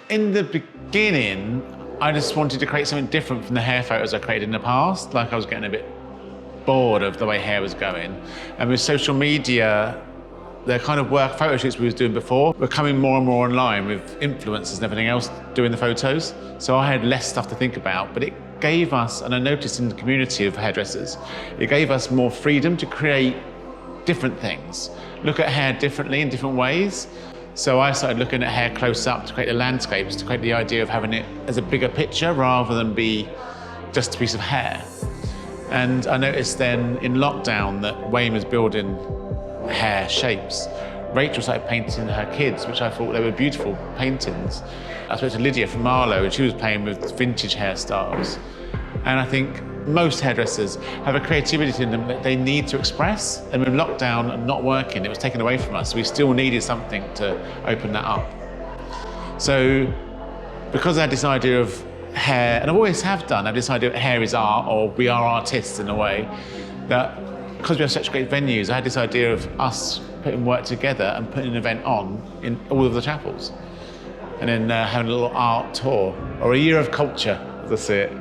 In the beginning, I just wanted to create something different from the hair photos I created in the past. Like I was getting a bit bored of the way hair was going. And with social media, the kind of work photo shoots we was doing before were coming more and more online with influencers and everything else doing the photos. So I had less stuff to think about, but it gave us, and I noticed in the community of hairdressers, it gave us more freedom to create different things, look at hair differently in different ways. So I started looking at hair close up to create the landscapes, to create the idea of having it as a bigger picture rather than be just a piece of hair. And I noticed then in lockdown that Wayne was building hair shapes. Rachel started painting her kids, which I thought they were beautiful paintings. I spoke to Lydia from Marlow, and she was playing with vintage hairstyles. And I think most hairdressers have a creativity in them that they need to express. And with lockdown and not working, it was taken away from us. We still needed something to open that up. So because I had this idea of hair, and I always have done, I have this idea that hair is art, or we are artists in a way, that because we have such great venues, I had this idea of us putting work together and putting an event on in all of the chapels. And then having a little art tour, or a year of culture, as I see it.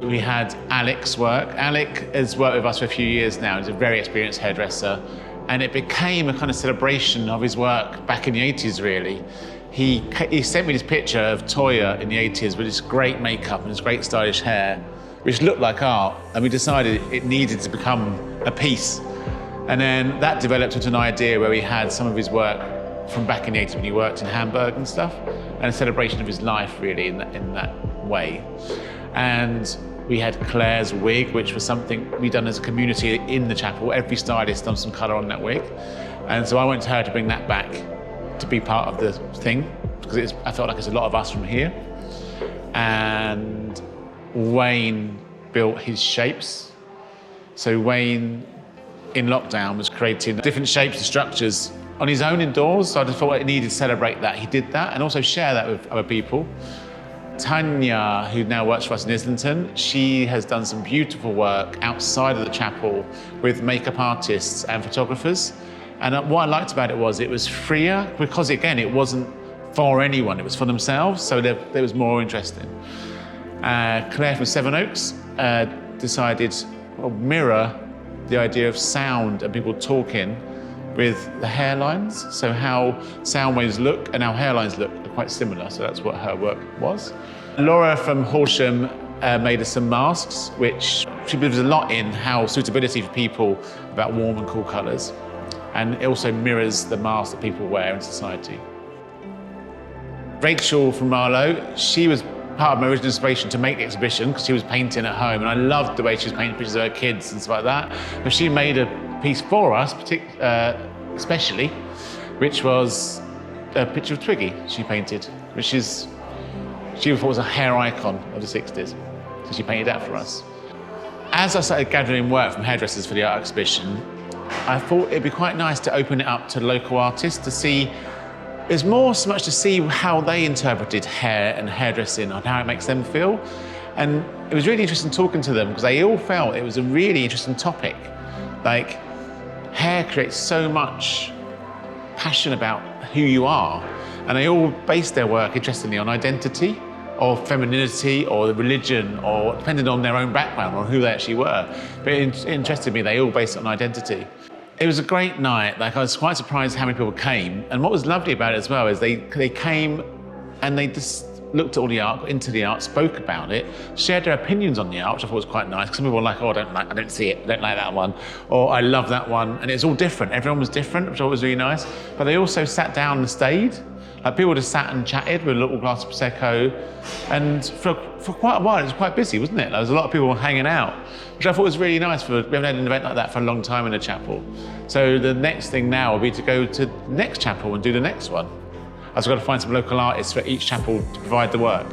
We had Alec's work. Alec has worked with us for a few years now. He's a very experienced hairdresser. And it became a kind of celebration of his work back in the 80s, really. He sent me this picture of Toya in the 80s with his great makeup and his great stylish hair, which looked like art. And we decided it needed to become a piece. And then that developed into an idea where we had some of his work from back in the 80s when he worked in Hamburg and stuff, and a celebration of his life, really, in that way. And we had Claire's wig, which was something we'd done as a community in the chapel. Every stylist done some colour on that wig. And so I went to her to bring that back to be part of the thing, because I felt like there's a lot of us from here. And Wayne built his shapes. So Wayne, in lockdown, was creating different shapes and structures on his own indoors. So I just thought it needed to celebrate that. He did that and also share that with other people. Tanya, who now works for us in Islington, she has done some beautiful work outside of the chapel with makeup artists and photographers. And what I liked about it was freer, because again, it wasn't for anyone, it was for themselves, so there was more interesting. Claire from Sevenoaks decided to mirror the idea of sound and people talking with the hairlines. So how sound waves look and how hairlines look are quite similar, so that's what her work was. Laura from Horsham made us some masks, which she believes a lot in how suitability for people about warm and cool colours. And it also mirrors the masks that people wear in society. Rachel from Marlow, she was part of my original inspiration to make the exhibition because she was painting at home, and I loved the way she was painting pictures of her kids and stuff like that. But she made a piece for us, especially, which was a picture of Twiggy she painted, which she thought was a hair icon of the 60s. So she painted that for us. As I started gathering work from hairdressers for the art exhibition, I thought it'd be quite nice to open it up to local artists to see. It's more so much to see how they interpreted hair and hairdressing and how it makes them feel. And it was really interesting talking to them because they all felt it was a really interesting topic. Like, hair creates so much passion about who you are. And they all based their work, interestingly, on identity or femininity or religion, or depending on their own background or who they actually were. But it interested me, they all based it on identity. It was a great night. Like, I was quite surprised how many people came. And what was lovely about it as well is they came and they just looked at all the art, got into the art, spoke about it, shared their opinions on the art, which I thought was quite nice. Because some people were like, oh, I don't see it, I don't like that one. Or I love that one. And it's all different. Everyone was different, which I thought was really nice. But they also sat down and stayed. Like, people just sat and chatted with a little glass of Prosecco. And for quite a while, it was quite busy, wasn't it? There was a lot of people hanging out, which I thought was really nice. We haven't had an event like that for a long time in the chapel. So the next thing now will be to go to the next chapel and do the next one. I've got to find some local artists for each chapel to provide the work.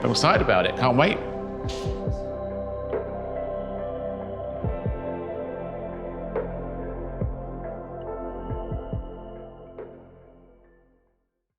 I'm excited about it, can't wait.